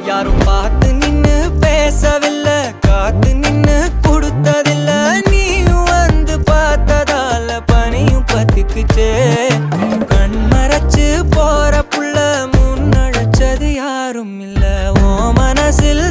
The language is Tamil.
யாரும் பார்த்து நின்னு பேசவில்லை, காத்து நின்னு கொடுத்ததில்ல. நீயும் வந்து பார்த்ததால பனியும் பத்திக்குச்சே. கண் மறைச்சு போற புள்ள முன்னழைச்சது யாரும் இல்ல. ஓ மனசில்